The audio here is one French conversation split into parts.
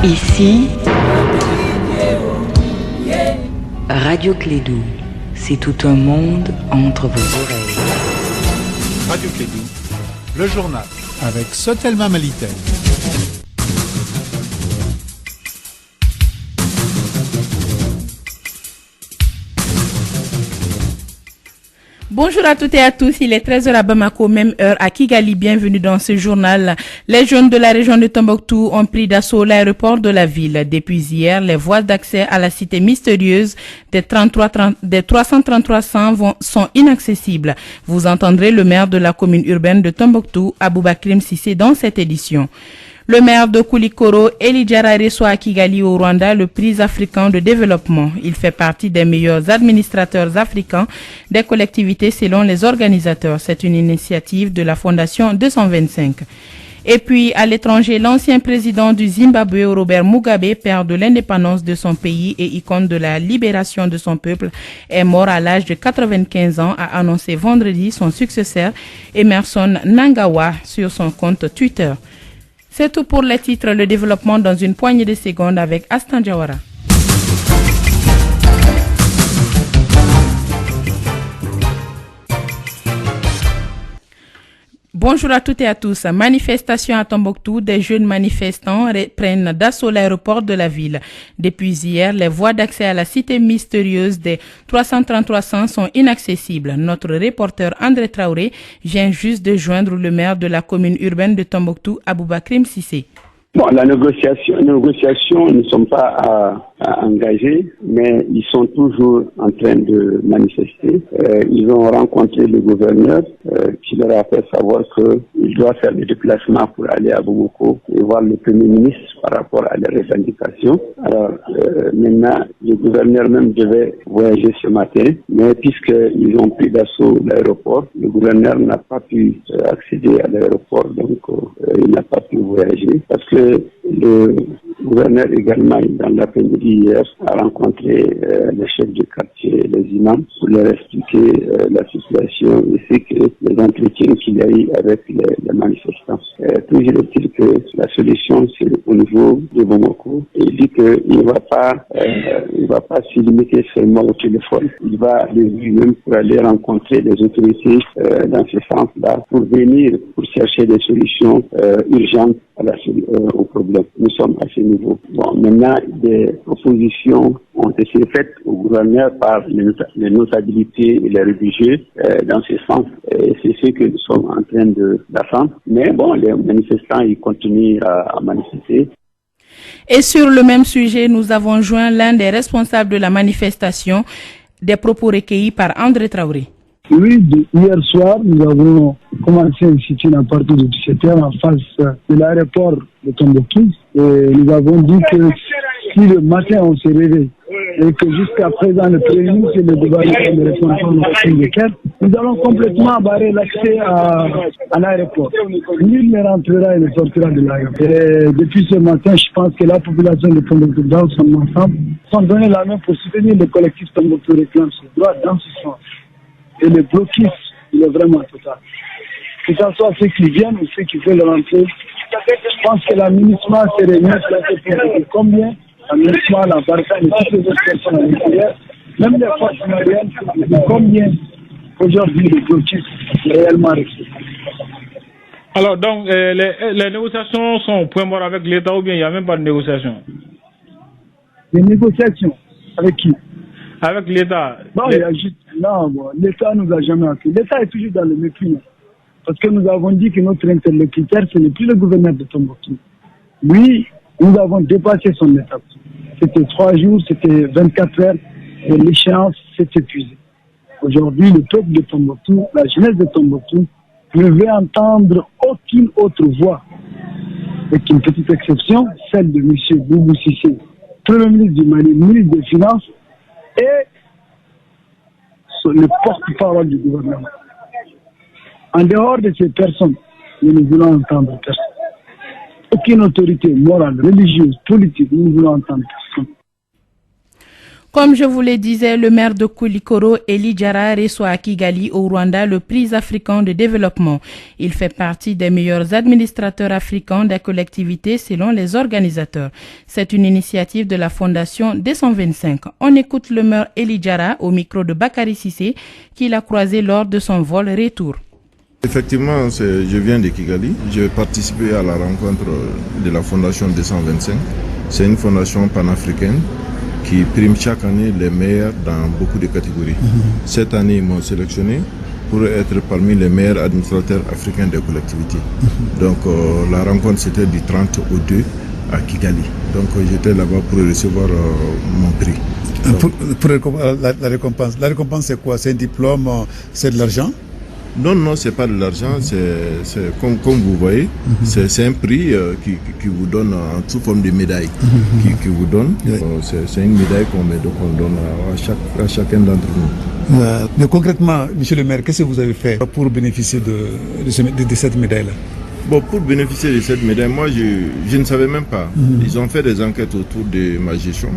Ici, Radio Clédou, c'est tout un monde entre vos oreilles. Radio Clédou, le journal avec Sotelma Malitel. Bonjour à toutes et à tous, il est 13h à Bamako, même heure à Kigali. Bienvenue dans ce journal. Les jeunes de la région de Tombouctou ont pris d'assaut l'aéroport de la ville. Depuis hier, les voies d'accès à la cité mystérieuse des 333 sont inaccessibles. Vous entendrez le maire de la commune urbaine de Tombouctou, Aboubakrim Sissé, dans cette édition. Le maire de Koulikoro, Elijara reçoit à Kigali au Rwanda le prix africain de développement. Il fait partie des meilleurs administrateurs africains des collectivités selon les organisateurs. C'est une initiative de la Fondation 225. Et puis, à l'étranger, l'ancien président du Zimbabwe, Robert Mugabe, père de l'indépendance de son pays et icône de la libération de son peuple, est mort à l'âge de 95 ans, a annoncé vendredi son successeur, Emerson Mnangagwa, sur son compte Twitter. C'est tout pour les titres, le développement dans une poignée de secondes avec Astan Jawara. Bonjour à toutes et à tous. Manifestation à Tombouctou, des jeunes manifestants prennent d'assaut l'aéroport de la ville. Depuis hier, les voies d'accès à la cité mystérieuse des 333 sont inaccessibles. Notre reporter André Traoré vient juste de joindre le maire de la commune urbaine de Tombouctou, Aboubakrim Sissé. Bon, la négociation, nous ne sommes pas engagés, mais ils sont toujours en train de manifester. Ils ont rencontré le gouverneur qui leur a fait savoir qu'il doit faire des déplacements pour aller à Bamako et voir le Premier ministre par rapport à leurs revendications. Alors maintenant, le gouverneur même devait voyager ce matin, mais puisqu'ils ont pris d'assaut l'aéroport, le gouverneur n'a pas pu accéder à l'aéroport, donc il n'a pas pu voyager parce que le gouverneur également, dans l'après-midi hier, a rencontré les chefs de quartier, les imams, pour leur expliquer la situation et que les entretiens qu'il y a eu avec les manifestants. Toujours est-il que la solution, c'est au niveau de Bamako. Il dit qu'il ne va pas se limiter seulement au téléphone. Il va aller lui-même pour aller rencontrer les autorités dans ce sens-là, pour venir, pour chercher des solutions urgentes au problème. Nous sommes à ce niveau. Bon, maintenant, des propositions ont été faites au gouverneur par les notabilités et les religieux dans ce sens. C'est ce que nous sommes en train d'attendre. Mais bon, les manifestants, ils continuent à manifester. Et sur le même sujet, nous avons joint l'un des responsables de la manifestation, des propos recueillis par André Traoré. Oui, hier soir, nous avons commencé un sit-in à partir de 17h en face de l'aéroport de Tombouctou. Et nous avons dit que si le matin on se réveille et que jusqu'à présent le Premier ministre et le gouvernement ne répondent pas aux questions, nous allons complètement barrer l'accès à l'aéroport. Nul ne rentrera et ne sortira de l'aéroport. Et depuis ce matin, je pense que la population de Tombouctou dans son ensemble sont donné la main pour soutenir le collectif Tombouctou réclame ses droits dans ce sens. Et le blocus, il est vraiment total. Que ce soit ceux qui viennent ou ceux qui veulent rentrer, je pense que l'aménagement serait mieux placé pour dire combien l'aménagement, la barricade et toutes les autres personnes à l'intérieur, même les forces aériennes, combien aujourd'hui le blocus est réellement resté. Alors donc, les négociations sont au point mort avec l'État ou bien il n'y a même pas de négociation? Les négociations avec qui? Avec l'État. Non, l'État nous a jamais appris. L'État est toujours dans le mépris. Parce que nous avons dit que notre interlocuteur, ce n'est plus le gouverneur de Tombouctou. Lui, nous avons dépassé son étape. C'était 3 jours, c'était 24 heures, et l'échéance s'est épuisée. Aujourd'hui, le peuple de Tombouctou, la jeunesse de Tombouctou, ne veut entendre aucune autre voix. Avec une petite exception, celle de M. Boubou Sissé, Premier ministre du Mali, ministre des Finances, et le porte-parole du gouvernement. En dehors de ces personnes, nous ne voulons entendre personne. Aucune autorité morale, religieuse, politique, nous ne voulons entendre personne. Comme je vous le disais, le maire de Koulikoro, Eli Diarra, reçoit à Kigali, au Rwanda, le prix africain de développement. Il fait partie des meilleurs administrateurs africains des collectivités selon les organisateurs. C'est une initiative de la Fondation 225. On écoute le maire Eli Diarra au micro de Bakary Cissé, qu'il a croisé lors de son vol retour. Effectivement, je viens de Kigali. J'ai participé à la rencontre de la Fondation 225. C'est une fondation panafricaine qui prime chaque année les meilleurs dans beaucoup de catégories. Cette année, ils m'ont sélectionné pour être parmi les meilleurs administrateurs africains des collectivités. Donc la rencontre, c'était du 30 au 2 à Kigali. Donc j'étais là-bas pour recevoir mon prix. Pour la récompense. La récompense, c'est quoi? C'est un diplôme, c'est de l'argent? Non, c'est pas de l'argent, c'est comme vous voyez, c'est un prix qui vous donne sous forme de médaille, qui vous donne. C'est une médaille qu'on donne à chacun d'entre nous. Mais concrètement, monsieur le maire, qu'est-ce que vous avez fait pour bénéficier de cette médaille-là? Bon, pour bénéficier de cette médaille, moi je ne savais même pas. Ils ont fait des enquêtes autour de ma gestion.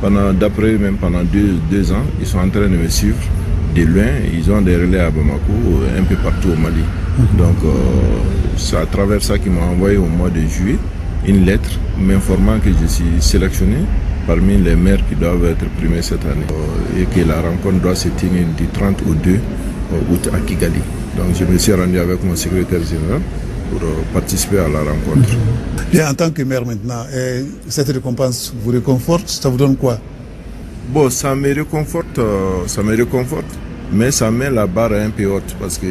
Pendant 2 ans, ils sont en train de me suivre de loin. Ils ont des relais à Bamako, un peu partout au Mali. Donc c'est à travers ça qu'ils m'ont envoyé au mois de juillet une lettre m'informant que je suis sélectionné parmi les maires qui doivent être primés cette année et que la rencontre doit se tenir du 30 au 2 août à Kigali. Donc je me suis rendu avec mon secrétaire général pour participer à la rencontre. Bien, en tant que maire maintenant, cette récompense vous réconforte? Ça vous donne quoi? Bon, ça me réconforte, mais ça met la barre un peu haute parce que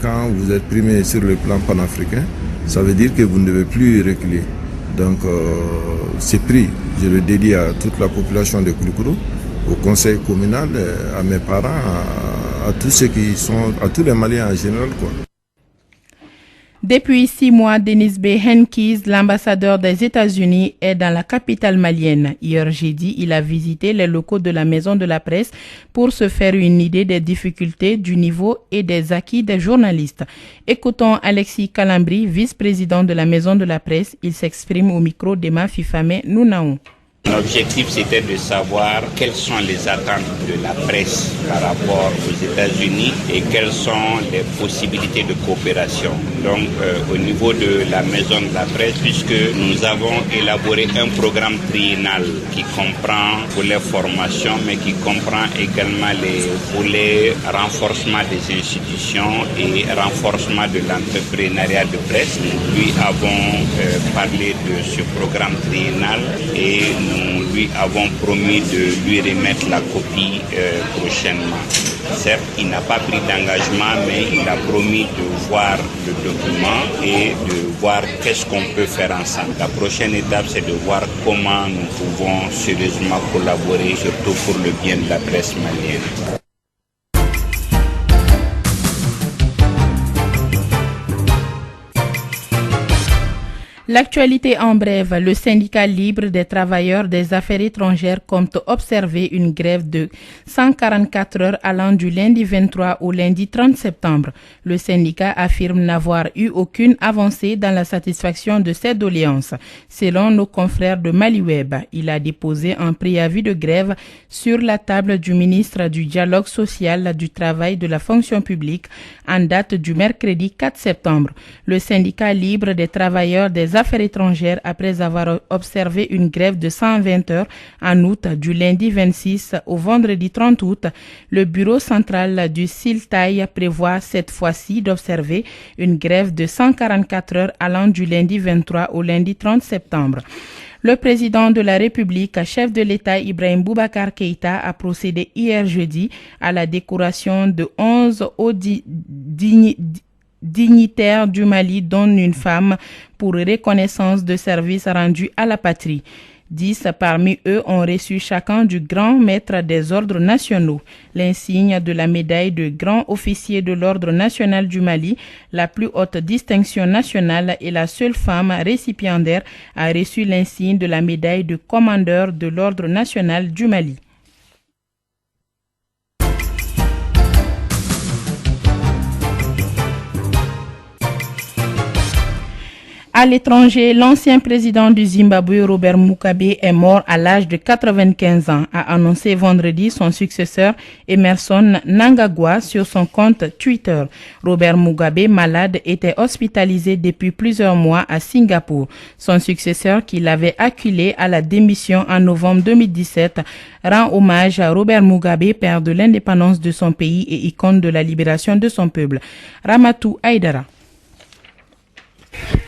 quand vous êtes primé sur le plan panafricain, ça veut dire que vous ne devez plus reculer. Donc, ce prix, je le dédie à toute la population de Koulikoro, au conseil communal, à mes parents, à tous ceux qui sont, à tous les Maliens en général, quoi. Depuis 6 mois, Denis B. Henkis, l'ambassadeur des États-Unis, est dans la capitale malienne. Hier jeudi, il a visité les locaux de la Maison de la Presse pour se faire une idée des difficultés, du niveau et des acquis des journalistes. Écoutons Alexis Kalambri, vice-président de la Maison de la Presse. Il s'exprime au micro d'Emma Fifame Nounaou. L'objectif, c'était de savoir quelles sont les attentes de la presse par rapport aux États-Unis et quelles sont les possibilités de coopération. Donc, au niveau de la Maison de la Presse, puisque nous avons élaboré un programme triennal qui comprend volet formation, mais qui comprend également les volets renforcement des institutions et renforcement de l'entrepreneuriat de presse. Nous lui avons parlé de ce programme triennal et nous lui avons promis de lui remettre la copie prochainement. Certes, il n'a pas pris d'engagement, mais il a promis de voir le document et de voir qu'est-ce qu'on peut faire ensemble. La prochaine étape, c'est de voir comment nous pouvons sérieusement collaborer, surtout pour le bien de la presse malienne. L'actualité en bref, le syndicat libre des travailleurs des affaires étrangères compte observer une grève de 144 heures allant du lundi 23 au lundi 30 septembre. Le syndicat affirme n'avoir eu aucune avancée dans la satisfaction de ses doléances. Selon nos confrères de Maliweb, il a déposé un préavis de grève sur la table du ministre du Dialogue social, du Travail, de la Fonction publique en date du mercredi 4 septembre. Le syndicat libre des travailleurs des affaires étrangères, après avoir observé une grève de 120 heures en août, du lundi 26 au vendredi 30 août, le bureau central du SILTAI prévoit cette fois-ci d'observer une grève de 144 heures allant du lundi 23 au lundi 30 septembre. Le président de la République, chef de l'État Ibrahim Boubacar Keïta, a procédé hier jeudi à la décoration de 11 hauts dignitaires du Mali, dont une femme, pour reconnaissance de services rendus à la patrie. 10 parmi eux ont reçu chacun du grand maître des ordres nationaux, l'insigne de la médaille de grand officier de l'ordre national du Mali, la plus haute distinction nationale, et la seule femme récipiendaire a reçu l'insigne de la médaille de commandeur de l'ordre national du Mali. À l'étranger, l'ancien président du Zimbabwe, Robert Mugabe, est mort à l'âge de 95 ans, a annoncé vendredi son successeur Emmerson Mnangagwa sur son compte Twitter. Robert Mugabe, malade, était hospitalisé depuis plusieurs mois à Singapour. Son successeur, qui l'avait acculé à la démission en novembre 2017, rend hommage à Robert Mugabe, père de l'indépendance de son pays et icône de la libération de son peuple. Ramatou Aïdara.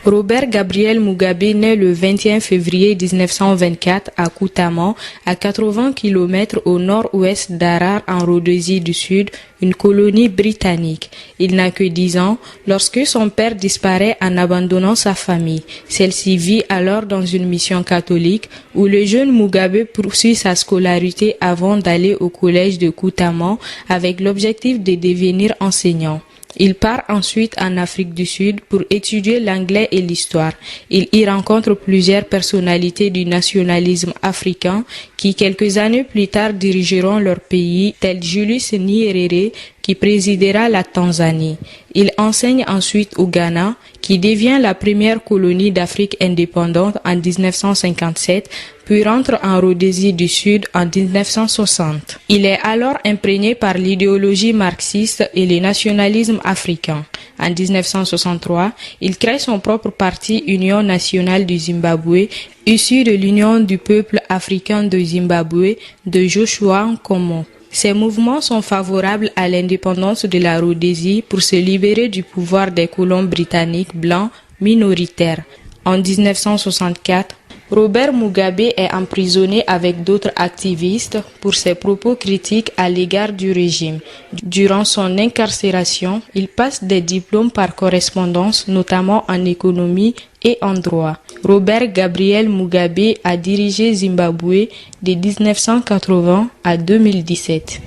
Robert Gabriel Mugabe naît le 21 février 1924 à Kutama, à 80 km au nord-ouest d'Harare en Rhodésie du Sud, une colonie britannique. Il n'a que 10 ans lorsque son père disparaît en abandonnant sa famille. Celle-ci vit alors dans une mission catholique où le jeune Mugabe poursuit sa scolarité avant d'aller au collège de Kutama avec l'objectif de devenir enseignant. Il part ensuite en Afrique du Sud pour étudier l'anglais et l'histoire. Il y rencontre plusieurs personnalités du nationalisme africain qui, quelques années plus tard, dirigeront leur pays, tels Julius Nyerere, qui présidera la Tanzanie. Il enseigne ensuite au Ghana, qui devient la première colonie d'Afrique indépendante en 1957, puis rentre en Rhodésie du Sud en 1960. Il est alors imprégné par l'idéologie marxiste et le nationalisme africain. En 1963, il crée son propre parti Union nationale du Zimbabwe, issu de l'Union du peuple africain de Zimbabwe de Joshua Nkomo. Ces mouvements sont favorables à l'indépendance de la Rhodésie pour se libérer du pouvoir des colons britanniques blancs minoritaires. En 1964, Robert Mugabe est emprisonné avec d'autres activistes pour ses propos critiques à l'égard du régime. Durant son incarcération, il passe des diplômes par correspondance, notamment en économie et en droit. Robert Gabriel Mugabe a dirigé Zimbabwe de 1980 à 2017.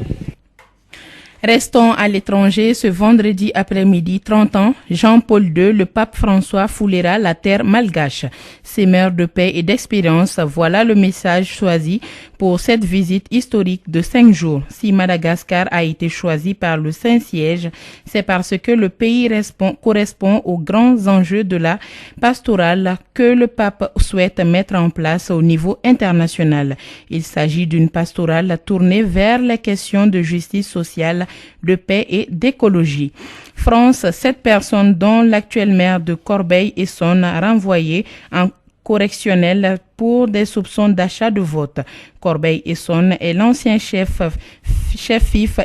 Restons à l'étranger. Ce vendredi après-midi, 30 ans, Jean-Paul II, le pape François, foulera la terre malgache. Semeur de paix et d'expérience, voilà le message choisi pour cette visite historique de 5 jours. Si Madagascar a été choisi par le Saint-Siège, c'est parce que le pays correspond aux grands enjeux de la pastorale que le pape souhaite mettre en place au niveau international. Il s'agit d'une pastorale tournée vers les questions de justice sociale, de paix et d'écologie. France, 7 personnes dont l'actuel maire de Corbeil-Essonnes renvoyées en correctionnel pour des soupçons d'achat de vote. Corbeil-Essonnes est l'ancien chef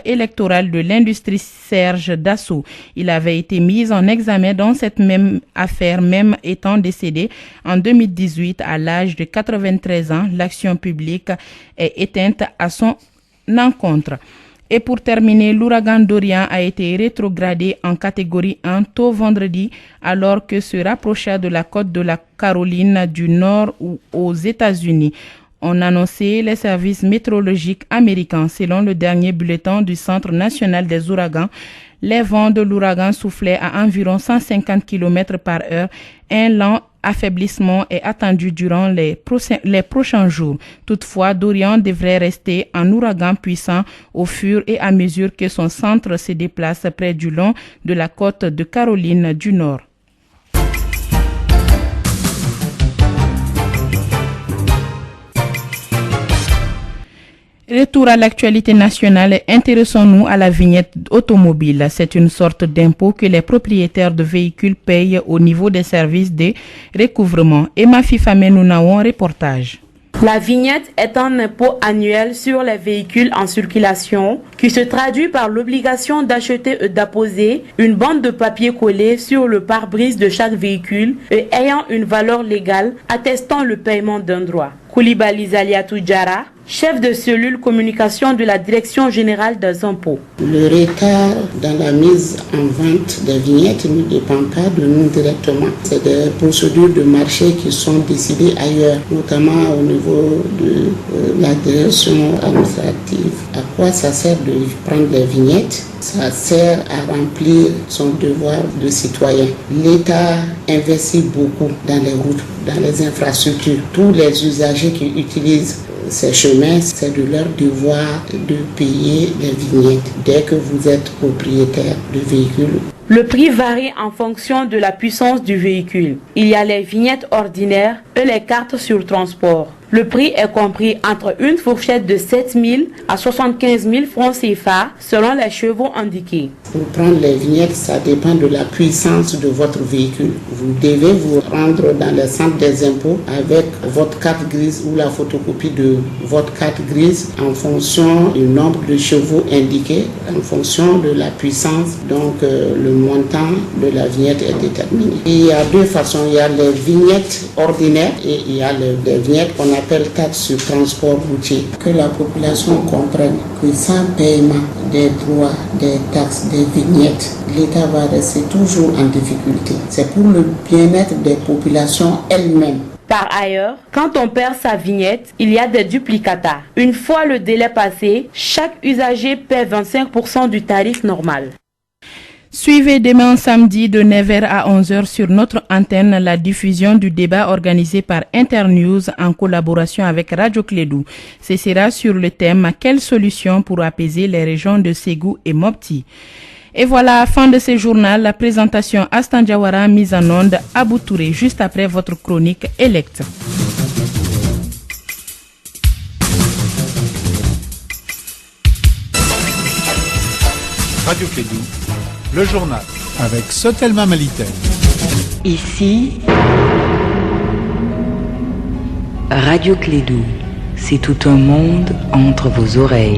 électoral de l'industrie Serge Dassault. Il avait été mis en examen dans cette même affaire, même étant décédé en 2018 à l'âge de 93 ans. L'action publique est éteinte à son encontre. Et pour terminer, l'ouragan Dorian a été rétrogradé en catégorie 1 tôt vendredi alors que se rapprochait de la côte de la Caroline du Nord aux États-Unis. On annonçait les services météorologiques américains. Selon le dernier bulletin du Centre national des ouragans, les vents de l'ouragan soufflaient à environ 150 km par heure. Un lent affaiblissement est attendu durant les prochains jours. Toutefois, Dorian devrait rester un ouragan puissant au fur et à mesure que son centre se déplace près du long de la côte de Caroline du Nord. Retour à l'actualité nationale, intéressons-nous à la vignette automobile. C'est une sorte d'impôt que les propriétaires de véhicules payent au niveau des services de recouvrement. Emma Fifame Nounaon, reportage. La vignette est un impôt annuel sur les véhicules en circulation qui se traduit par l'obligation d'acheter et d'apposer une bande de papier collée sur le pare-brise de chaque véhicule et ayant une valeur légale attestant le paiement d'un droit. Koulibaly Zaliatou Diarra, chef de cellule communication de la Direction générale des impôts. Le retard dans la mise en vente des vignettes ne dépend pas de nous directement. C'est des procédures de marché qui sont décidées ailleurs, notamment au niveau de la direction administrative. À quoi ça sert de prendre les vignettes? Ça sert à remplir son devoir de citoyen. L'État investit beaucoup dans les routes, dans les infrastructures. Tous les usagers qui utilisent ces chemins, c'est de leur devoir de payer les vignettes. Dès que vous êtes propriétaire de véhicules, Le prix varie en fonction de la puissance du véhicule. Il y a les vignettes ordinaires et les cartes sur transport. Le prix est compris entre une fourchette de 7 000 à 75 000 francs CFA selon les chevaux indiqués. Pour prendre les vignettes, ça dépend de la puissance de votre véhicule. Vous devez vous rendre dans le centre des impôts avec votre carte grise ou la photocopie de votre carte grise en fonction du nombre de chevaux indiqués, en fonction de la puissance. Donc le montant de la vignette est déterminé. Et il y a deux façons. Il y a les vignettes ordinaires et il y a les vignettes qu'on appelle taxes sur transport routier. Que la population comprenne que sans paiement des droits, des taxes, des vignettes, l'État va rester toujours en difficulté. C'est pour le bien-être des populations elles-mêmes. Par ailleurs, quand on perd sa vignette, il y a des duplicata. Une fois le délai passé, chaque usager paie 25% du tarif normal. Suivez demain samedi de 9h à 11h sur notre antenne la diffusion du débat organisé par Internews en collaboration avec Radio Clédou. Ce sera sur le thème « Quelles solutions pour apaiser les régions de Ségou et Mopti ?» Et voilà, fin de ce journal, la présentation Astan Diawara mise en onde à Boutouré juste après votre chronique Elect. Radio Clédou, le journal avec Sotelma Malitel. Ici, Radio Clédou, c'est tout un monde entre vos oreilles.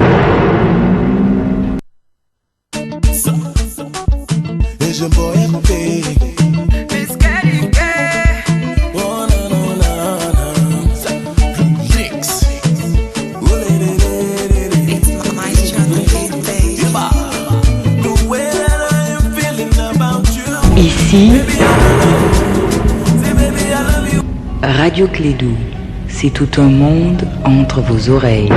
Ici, Radio Clédou, c'est tout un monde entre vos oreilles.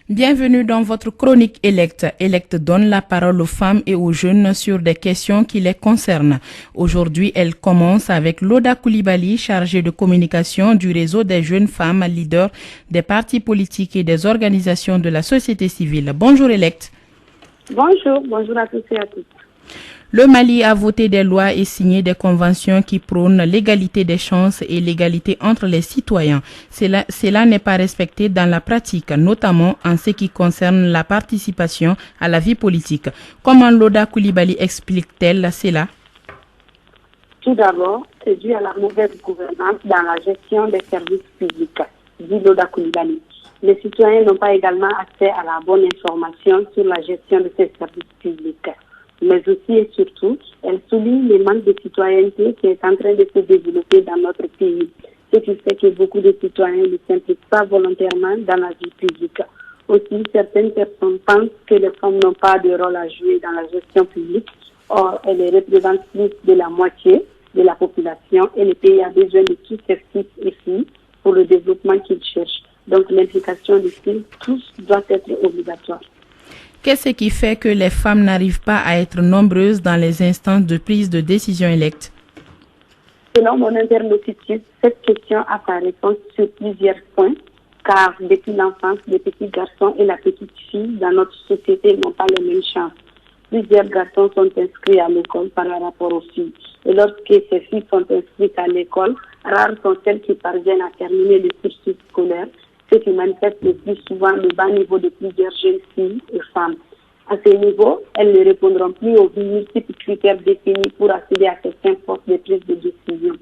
Bienvenue dans votre chronique Elect. Elect donne la parole aux femmes et aux jeunes sur des questions qui les concernent. Aujourd'hui, elle commence avec Loda Koulibaly, chargée de communication du réseau des jeunes femmes leaders des partis politiques et des organisations de la société civile. Bonjour Elect. Bonjour à tous et à toutes. Le Mali a voté des lois et signé des conventions qui prônent l'égalité des chances et l'égalité entre les citoyens. Cela n'est pas respecté dans la pratique, notamment en ce qui concerne la participation à la vie politique. Comment Loda Koulibaly explique-t-elle cela? Tout d'abord, c'est dû à la mauvaise gouvernance dans la gestion des services publics, dit Loda Koulibaly. Les citoyens n'ont pas également accès à la bonne information sur la gestion de ces services publics. Mais aussi et surtout, elle souligne le manque de citoyenneté qui est en train de se développer dans notre pays, ce qui fait que beaucoup de citoyens ne s'impliquent pas volontairement dans la vie publique. Aussi, certaines personnes pensent que les femmes n'ont pas de rôle à jouer dans la gestion publique. Or, elles représentent plus de la moitié de la population et le pays a besoin de tous ces fils et filles pour le développement qu'ils cherchent. Donc, l'implication des filles, tous, doit être obligatoire. Qu'est-ce qui fait que les femmes n'arrivent pas à être nombreuses dans les instances de prise de décision électes? Selon mon interlocutrice, cette question a sa réponse sur plusieurs points, car depuis l'enfance, les petits garçons et la petite fille dans notre société n'ont pas les mêmes chances. Plusieurs garçons sont inscrits à l'école par rapport aux filles. Et lorsque ces filles sont inscrites à l'école, rares sont celles qui parviennent à terminer le cursus scolaire, ce qui manifeste le plus souvent le bas niveau de plusieurs jeunes filles et femmes. À ce niveau, elles ne répondront plus aux multiples critères définis pour accéder à certains postes de prise de décision.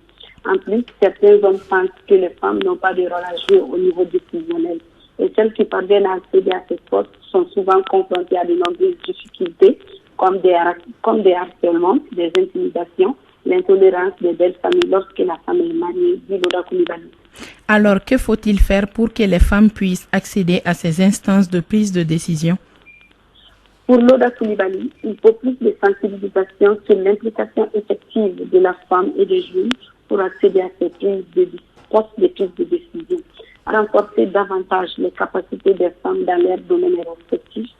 En plus, certains hommes pensent que les femmes n'ont pas de rôle à jouer au niveau décisionnel. Et celles qui parviennent à accéder à ces postes sont souvent confrontées à de nombreuses difficultés, comme des harcèlements, des intimidations, l'intolérance des belles familles lorsque la femme est mariée, dit Loda Koulibaly. Alors, que faut-il faire pour que les femmes puissent accéder à ces instances de prise de décision? Pour Loda Koulibaly, il faut plus de sensibilisation sur l'implication effective de la femme et des jeunes pour accéder à ces postes de prise de décision. Renforcer davantage les capacités des femmes dans leurs domaines respectifs,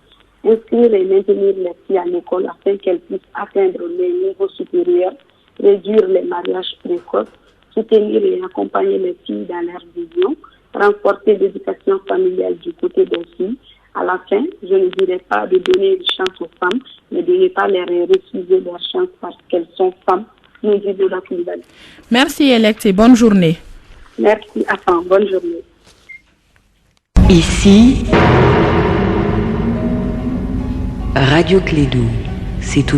inscrire et maintenir les filles à l'école afin qu'elles puissent atteindre les niveaux supérieurs, réduire les mariages précoces, soutenir et accompagner les filles dans leur vision, renforcer l'éducation familiale du côté des filles, À la fin, je ne dirais pas de donner une chance aux femmes, mais de ne pas leur refuser leur chance parce qu'elles sont femmes. Nous dit Boda Coulibaly. Merci Elect et bonne journée. Merci Afan, bonne journée. Ici, Radio Clédou, c'est tout